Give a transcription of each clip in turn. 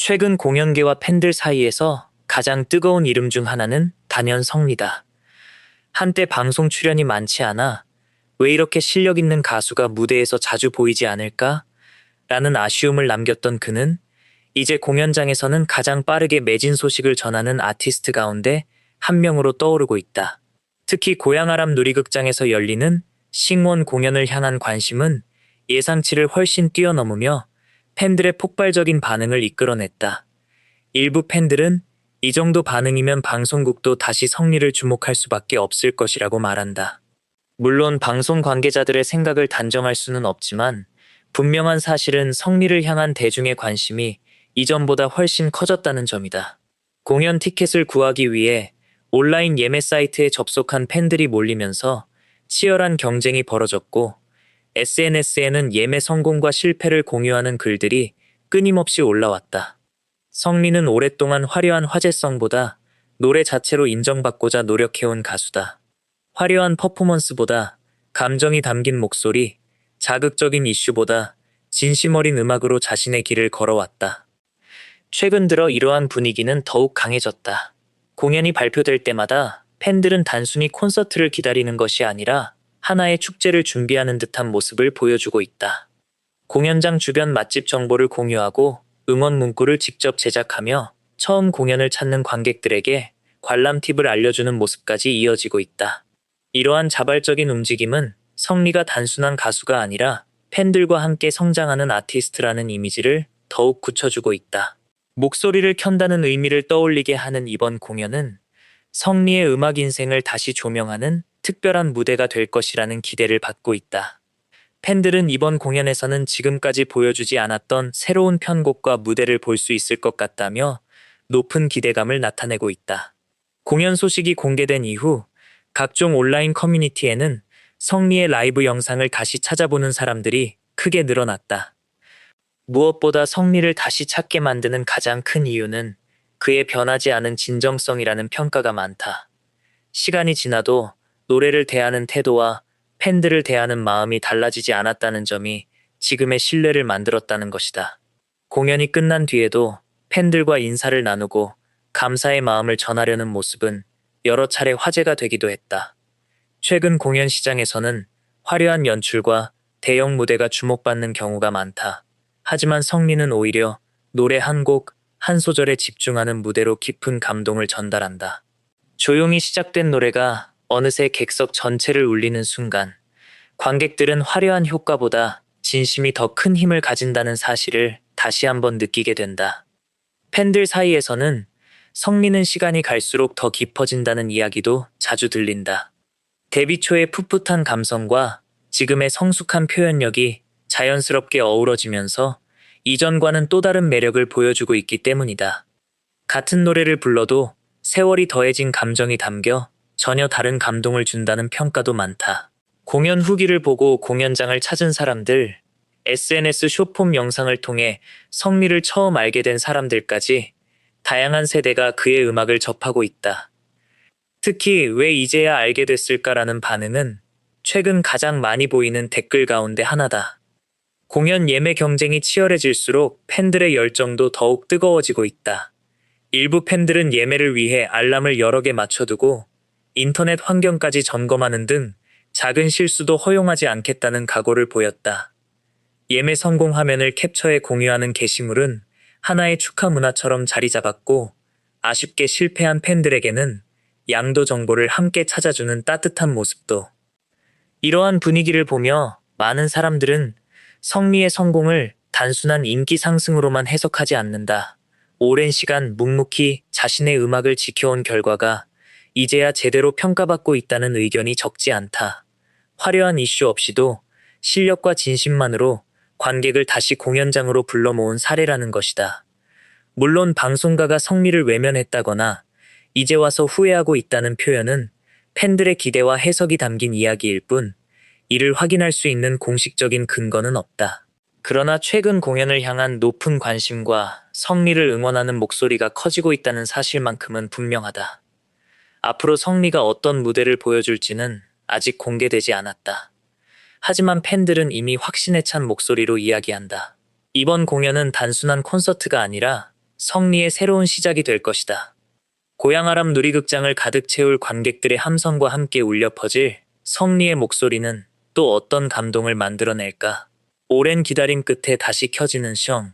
최근 공연계와 팬들 사이에서 가장 뜨거운 이름 중 하나는 단연 성리다. 한때 방송 출연이 많지 않아 왜 이렇게 실력 있는 가수가 무대에서 자주 보이지 않을까? 라는 아쉬움을 남겼던 그는 이제 공연장에서는 가장 빠르게 매진 소식을 전하는 아티스트 가운데 한 명으로 떠오르고 있다. 특히 고양아람 누리극장에서 열리는 싱원 공연을 향한 관심은 예상치를 훨씬 뛰어넘으며 팬들의 폭발적인 반응을 이끌어냈다. 일부 팬들은 이 정도 반응이면 방송국도 다시 성리를 주목할 수밖에 없을 것이라고 말한다. 물론 방송 관계자들의 생각을 단정할 수는 없지만 분명한 사실은 성리를 향한 대중의 관심이 이전보다 훨씬 커졌다는 점이다. 공연 티켓을 구하기 위해 온라인 예매 사이트에 접속한 팬들이 몰리면서 치열한 경쟁이 벌어졌고 SNS에는 예매 성공과 실패를 공유하는 글들이 끊임없이 올라왔다. 성리는 오랫동안 화려한 화제성보다 노래 자체로 인정받고자 노력해온 가수다. 화려한 퍼포먼스보다 감정이 담긴 목소리, 자극적인 이슈보다 진심 어린 음악으로 자신의 길을 걸어왔다. 최근 들어 이러한 분위기는 더욱 강해졌다. 공연이 발표될 때마다 팬들은 단순히 콘서트를 기다리는 것이 아니라 하나의 축제를 준비하는 듯한 모습을 보여주고 있다. 공연장 주변 맛집 정보를 공유하고 응원 문구를 직접 제작하며 처음 공연을 찾는 관객들에게 관람 팁을 알려주는 모습까지 이어지고 있다. 이러한 자발적인 움직임은 성리가 단순한 가수가 아니라 팬들과 함께 성장하는 아티스트라는 이미지를 더욱 굳혀주고 있다. 목소리를 켠다는 의미를 떠올리게 하는 이번 공연은 성리의 음악 인생을 다시 조명하는 특별한 무대가 될 것이라는 기대를 받고 있다. 팬들은 이번 공연에서는 지금까지 보여주지 않았던 새로운 편곡과 무대를 볼 수 있을 것 같다며 높은 기대감을 나타내고 있다. 공연 소식이 공개된 이후 각종 온라인 커뮤니티에는 성리의 라이브 영상을 다시 찾아보는 사람들이 크게 늘어났다. 무엇보다 성리를 다시 찾게 만드는 가장 큰 이유는 그의 변하지 않은 진정성이라는 평가가 많다. 시간이 지나도 노래를 대하는 태도와 팬들을 대하는 마음이 달라지지 않았다는 점이 지금의 신뢰를 만들었다는 것이다. 공연이 끝난 뒤에도 팬들과 인사를 나누고 감사의 마음을 전하려는 모습은 여러 차례 화제가 되기도 했다. 최근 공연 시장에서는 화려한 연출과 대형 무대가 주목받는 경우가 많다. 하지만 성리는 오히려 노래 한 곡, 한 소절에 집중하는 무대로 깊은 감동을 전달한다. 조용히 시작된 노래가 어느새 객석 전체를 울리는 순간, 관객들은 화려한 효과보다 진심이 더 큰 힘을 가진다는 사실을 다시 한번 느끼게 된다. 팬들 사이에서는 성리는 시간이 갈수록 더 깊어진다는 이야기도 자주 들린다. 데뷔 초의 풋풋한 감성과 지금의 성숙한 표현력이 자연스럽게 어우러지면서 이전과는 또 다른 매력을 보여주고 있기 때문이다. 같은 노래를 불러도 세월이 더해진 감정이 담겨 전혀 다른 감동을 준다는 평가도 많다. 공연 후기를 보고 공연장을 찾은 사람들, SNS 숏폼 영상을 통해 성리를 처음 알게 된 사람들까지 다양한 세대가 그의 음악을 접하고 있다. 특히 왜 이제야 알게 됐을까라는 반응은 최근 가장 많이 보이는 댓글 가운데 하나다. 공연 예매 경쟁이 치열해질수록 팬들의 열정도 더욱 뜨거워지고 있다. 일부 팬들은 예매를 위해 알람을 여러 개 맞춰두고 인터넷 환경까지 점검하는 등 작은 실수도 허용하지 않겠다는 각오를 보였다. 예매 성공 화면을 캡처해 공유하는 게시물은 하나의 축하 문화처럼 자리 잡았고 아쉽게 실패한 팬들에게는 양도 정보를 함께 찾아주는 따뜻한 모습도. 이러한 분위기를 보며 많은 사람들은 성리의 성공을 단순한 인기 상승으로만 해석하지 않는다. 오랜 시간 묵묵히 자신의 음악을 지켜온 결과가 이제야 제대로 평가받고 있다는 의견이 적지 않다. 화려한 이슈 없이도 실력과 진심만으로 관객을 다시 공연장으로 불러 모은 사례라는 것이다. 물론 방송가가 성리를 외면했다거나 이제 와서 후회하고 있다는 표현은 팬들의 기대와 해석이 담긴 이야기일 뿐 이를 확인할 수 있는 공식적인 근거는 없다. 그러나 최근 공연을 향한 높은 관심과 성리를 응원하는 목소리가 커지고 있다는 사실만큼은 분명하다. 앞으로 성리가 어떤 무대를 보여줄지는 아직 공개되지 않았다. 하지만 팬들은 이미 확신에 찬 목소리로 이야기한다. 이번 공연은 단순한 콘서트가 아니라 성리의 새로운 시작이 될 것이다. 고향아람 누리극장을 가득 채울 관객들의 함성과 함께 울려 퍼질 성리의 목소리는 또 어떤 감동을 만들어낼까? 오랜 기다림 끝에 다시 켜지는 셩,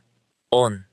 온.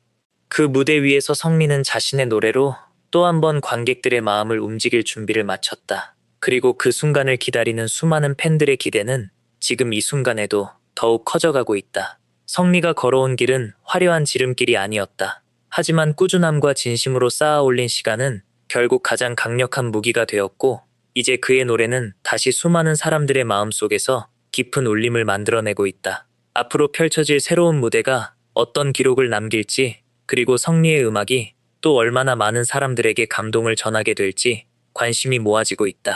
그 무대 위에서 성리는 자신의 노래로 또 한 번 관객들의 마음을 움직일 준비를 마쳤다. 그리고 그 순간을 기다리는 수많은 팬들의 기대는 지금 이 순간에도 더욱 커져가고 있다. 성리가 걸어온 길은 화려한 지름길이 아니었다. 하지만 꾸준함과 진심으로 쌓아 올린 시간은 결국 가장 강력한 무기가 되었고, 이제 그의 노래는 다시 수많은 사람들의 마음속에서 깊은 울림을 만들어내고 있다. 앞으로 펼쳐질 새로운 무대가 어떤 기록을 남길지, 그리고 성리의 음악이 또 얼마나 많은 사람들에게 감동을 전하게 될지 관심이 모아지고 있다.